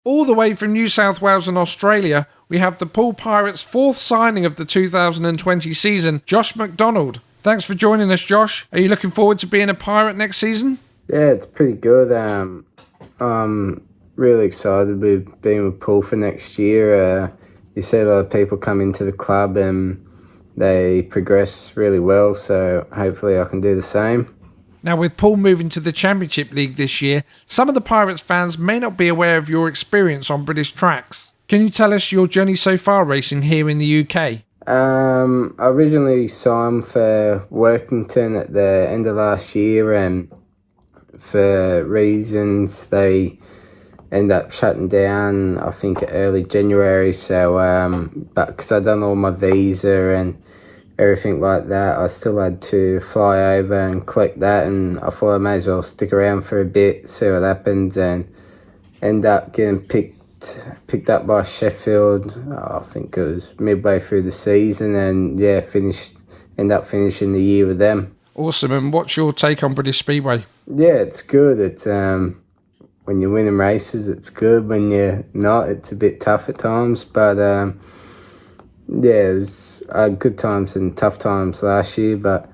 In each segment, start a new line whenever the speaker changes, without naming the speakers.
All the way from New South Wales and Australia, we have the Poole Pirates' fourth signing of the 2020 season, Josh Macdonald. Thanks for joining us, Josh. Are you looking forward to being a Pirate next season?
Yeah, it's pretty good. I'm really excited with being with Poole for next year. You see a lot of people come into the club and they progress really well, so hopefully I can do the same.
Now, with Poole moving to the Championship League this year, some of the Pirates fans may not be aware of your experience on British tracks. Can you tell us your journey so far racing here in the UK?
I originally signed for Workington at the end of last year, and for reasons they end up shutting down, I think early January. So, but because I'd done all my visa and everything like that, I still had to fly over and collect that, and I thought I may as well stick around for a bit, see what happens, and end up getting picked up by Sheffield. I think it was midway through the season, and yeah, end up finishing the year with them.
Awesome. And what's your take on British Speedway?
Yeah, it's good. It's when you're winning races, it's good. When you're not, it's a bit tough at times, but yeah, it was good times and tough times last year, but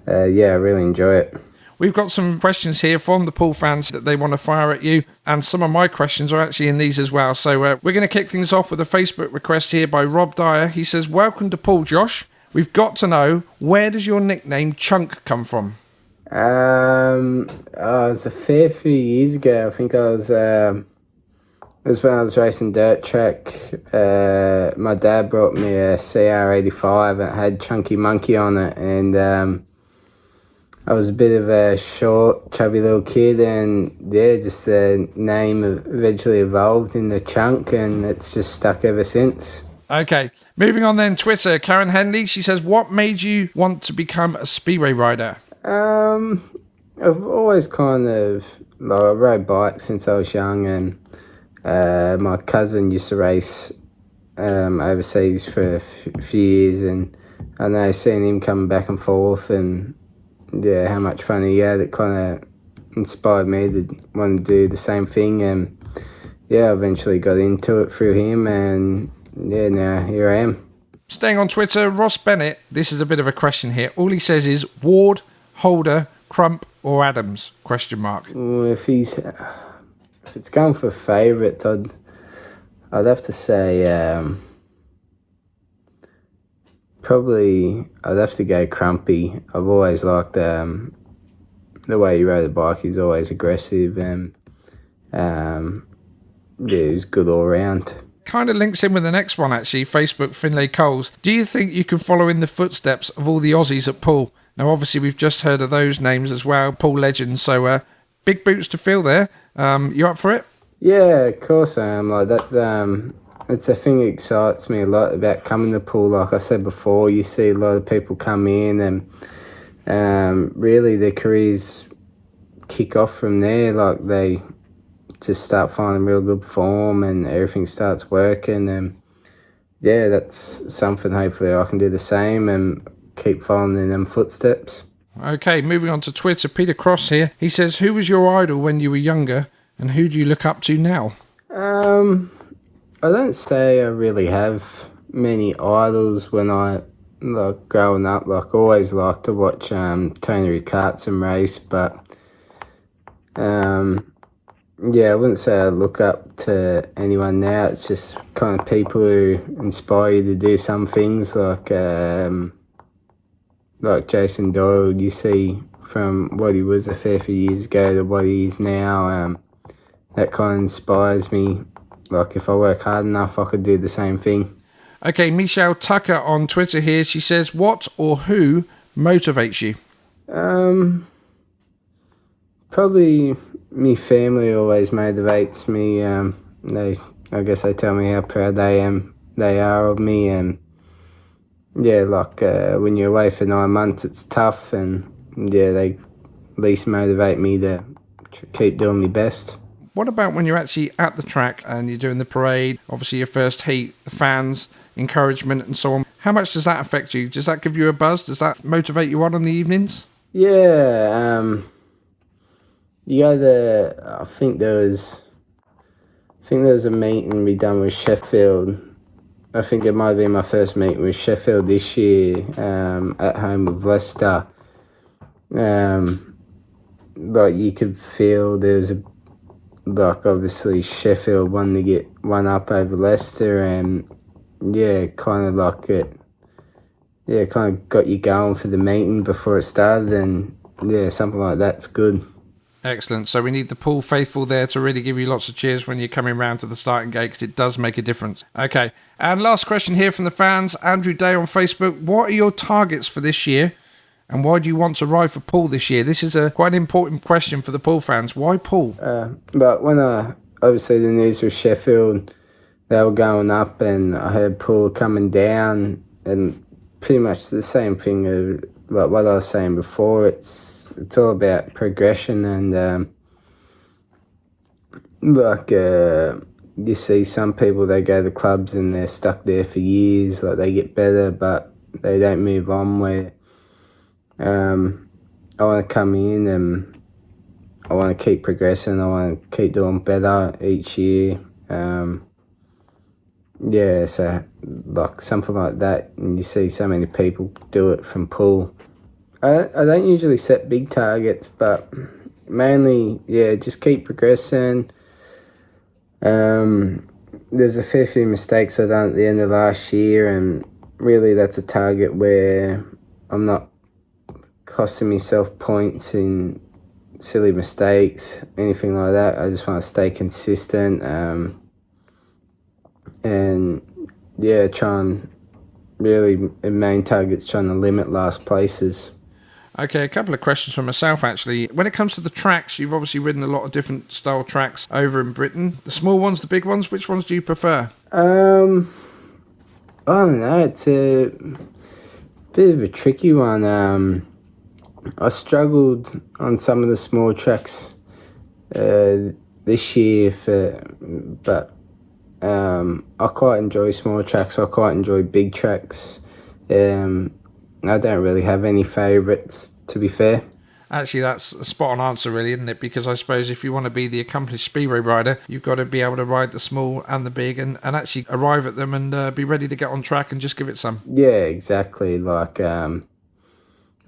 yeah, I really enjoy it.
We've got some questions here from the Poole fans that they want to fire at you, and some of my questions are actually in these as well. So we're going to kick things off with a Facebook request here by Rob Dyer. He says, "Welcome to Poole, Josh. We've got to know, where does your nickname Chunk come from?"
It was a fair few years ago. I think it was when I was racing dirt track. My dad brought me a CR85 and it had Chunky Monkey on it, and I was a bit of a short, chubby little kid, and yeah, just the name eventually evolved into Chunk, and it's just stuck ever since.
Okay, moving on then, Twitter, Karen Henley, she says, "What made you want to become a Speedway rider?"
I've always kind of, like, I rode bikes since I was young, and my cousin used to race overseas for a few years, and I know seeing him coming back and forth and yeah, how much fun he had, it kind of inspired me to want to do the same thing, and yeah, I eventually got into it through him, and yeah, now here I am.
Staying on Twitter, Ross Bennett, this is a bit of a question here. All he says is Ward, Holder, Crump or Adams? Question mark.
Well, if it's going for favourite, I'd have to say probably I'd have to go Crumpy. I've always liked the way he rode the bike. He's always aggressive, and yeah, he's good all round.
Kind of links in with the next one, actually. Facebook, Finlay Coles. Do you think you can follow in the footsteps of all the Aussies at Poole? Now, obviously, we've just heard of those names as well, Poole legends. So, big boots to fill there. You up for it?
Yeah, of course I am. Like that, it's a thing that excites me a lot about coming to Poole. Like I said before, you see a lot of people come in, and really their careers kick off from there. Like they just start finding real good form, and everything starts working. And yeah, that's something hopefully I can do the same and keep following in them footsteps.
Okay, moving on to Twitter, Peter Cross here. He says, "Who was your idol when you were younger, and who do you look up to now?"
I don't say I really have many idols when I, like, growing up. Like, I always liked to watch Tony Ricartson race, but yeah, I wouldn't say I look up to anyone now. It's just kind of people who inspire you to do some things, like Jason Doyle. You see from what he was a fair few years ago to what he is now. That kind of inspires me. Like, if I work hard enough, I could do the same thing.
Okay, Michelle Tucker on Twitter here. She says, "What or who motivates you?"
Probably me family always motivates me. I guess they tell me how proud they are of me, and yeah, like when you're away for 9 months, it's tough, and yeah, they at least motivate me to keep doing my best.
What about when you're actually at the track and you're doing the parade, obviously your first heat, the fans, encouragement and so on? How much does that affect you? Does that give you a buzz? Does that motivate you on the evenings?
Yeah, you go to, I think there was think there was a meeting we done with Sheffield. I think it might have been my first meeting with Sheffield this year, at home with Leicester. Like you could feel there's like obviously Sheffield wanted to get one up over Leicester, and kind of like it kind of got you going for the meeting before it started, and something like that's good.
Excellent. So we need the Poole faithful there to really give you lots of cheers when you're coming round to the starting gate, because it does make a difference. Okay, and last question here from the fans. Andrew Day on Facebook. What are your targets for this year, and why do you want to ride for Poole this year? This is quite an important question for the Poole fans. Why Poole?
But when obviously the news with Sheffield, they were going up, and I heard Poole coming down, and pretty much the same thing like what I was saying before. It's all about progression, and you see some people, they go to clubs and they're stuck there for years, like they get better but they don't move on, where I want to come in and I want to keep progressing, I want to keep doing better each year. So like something like that, and you see so many people do it from Poole. I don't usually set big targets, but mainly, just keep progressing. There's a fair few mistakes I done at the end of last year, and really that's a target where I'm not costing myself points in silly mistakes, anything like that. I just want to stay consistent, and try and really, main target's trying to limit last places.
Okay, a couple of questions from myself, actually. When it comes to the tracks, you've obviously ridden a lot of different style tracks over in Britain. The small ones, the big ones, which ones do you prefer?
I don't know. It's a bit of a tricky one. I struggled on some of the small tracks this year, but I quite enjoy small tracks. I quite enjoy big tracks. I don't really have any favourites, to be fair.
Actually, that's a spot-on answer, really, isn't it? Because I suppose if you want to be the accomplished speedway rider, you've got to be able to ride the small and the big, and actually arrive at them and be ready to get on track and just give it some.
Yeah, exactly. Like, I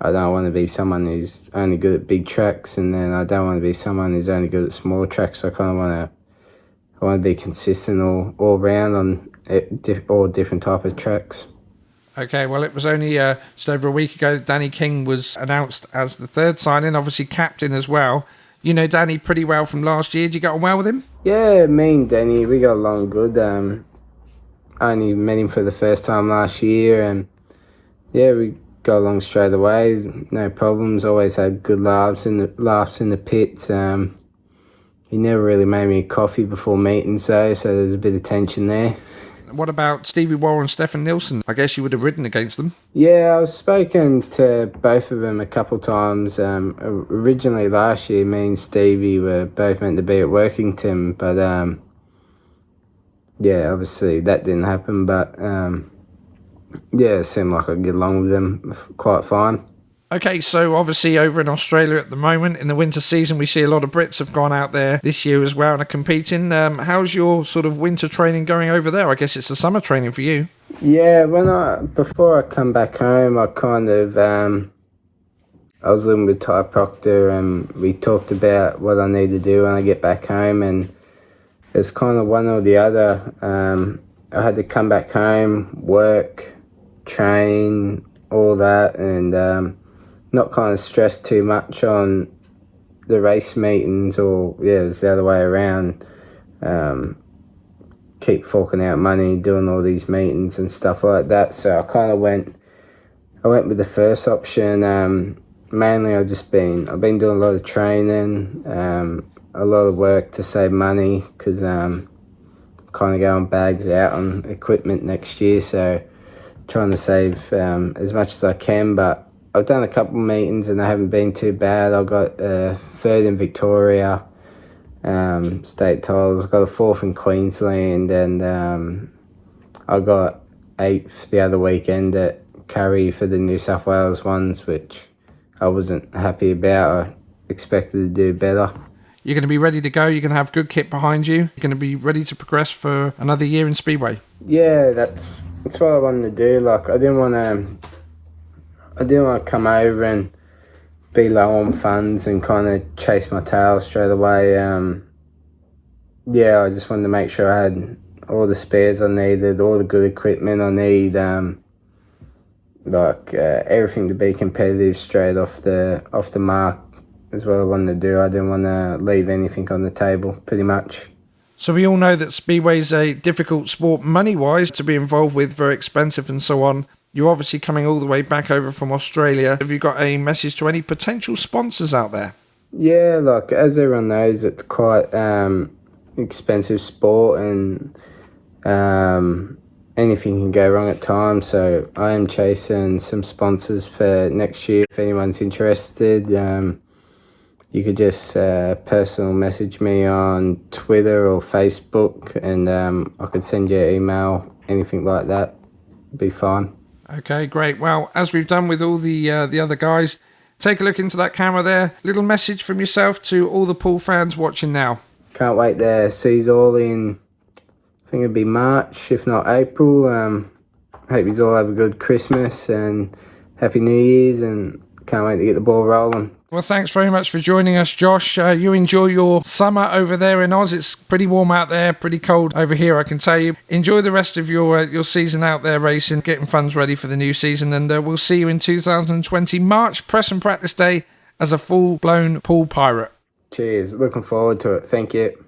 don't want to be someone who's only good at big tracks, and then I don't want to be someone who's only good at small tracks. I kind of want to be consistent all round on all different type of tracks.
Okay, well, it was only just over a week ago that Danny King was announced as the third signing, obviously captain as well. You know Danny pretty well from last year. Did you get on well with him?
Yeah, me and Danny, we got along good. I only met him for the first time last year, and we got along straight away. No problems. Always had good laughs in the pits. He never really made me a coffee before meetings, though, so there's a bit of tension there.
What about Stevie Worrall and Stefan Nielsen? I guess you would have ridden against them.
Yeah, I've spoken to both of them a couple times. Originally last year, me and Stevie were both meant to be at Workington, but obviously that didn't happen. But it seemed like I could get along with them quite fine.
Okay, so obviously over in Australia at the moment, in the winter season, we see a lot of Brits have gone out there this year as well and are competing. How's your sort of winter training going over there? I guess it's the summer training for you.
Yeah, before I come back home, I kind of, I was living with Ty Proctor, and we talked about what I need to do when I get back home, and it's kind of one or the other. I had to come back home, work, train, all that, and not kind of stress too much on the race meetings, or it was the other way around. Keep forking out money doing all these meetings and stuff like that. So I kind of went with the first option. Mainly I've been doing a lot of training, a lot of work to save money, because kind of going bags out on equipment next year, so trying to save as much as I can. But I've done a couple of meetings and they haven't been too bad. I got third in Victoria, state titles. I got a fourth in Queensland, and I got 8th the other weekend at Curry for the New South Wales ones, which I wasn't happy about. I expected to do better.
you're going to be ready to go. You're going to have good kit behind you. You're going to be ready to progress for another year in Speedway.
Yeah, that's what I wanted to do. Like, I didn't want to come over and be low on funds and kind of chase my tail straight away. Yeah, I just wanted to make sure I had all the spares I needed, all the good equipment I need, everything to be competitive straight off the mark is what I wanted to do. I didn't want to leave anything on the table, pretty much.
So we all know that Speedway's a difficult sport money-wise to be involved with, very expensive and so on. You're obviously coming all the way back over from Australia. Have you got a message to any potential sponsors out there?
Yeah, like, as everyone knows, it's quite expensive sport, and anything can go wrong at times. So I am chasing some sponsors for next year. If anyone's interested, you could just personal message me on Twitter or Facebook, and I could send you an email, anything like that. Be fine.
Okay, great. Well, as we've done with all the other guys, take a look into that camera there. Little message from yourself to all the Poole fans watching now.
Can't wait to see you all in, I think it'd be March, if not April. Hope you all have a good Christmas and Happy New Year's, and can't wait to get the ball rolling.
Well, thanks very much for joining us, Josh. You enjoy your summer over there in Oz. It's pretty warm out there, pretty cold over here, I can tell you. Enjoy the rest of your season out there racing, getting funds ready for the new season, and we'll see you in 2020 March, press and practice day, as a full-blown Poole Pirate.
Cheers. Looking forward to it. Thank you.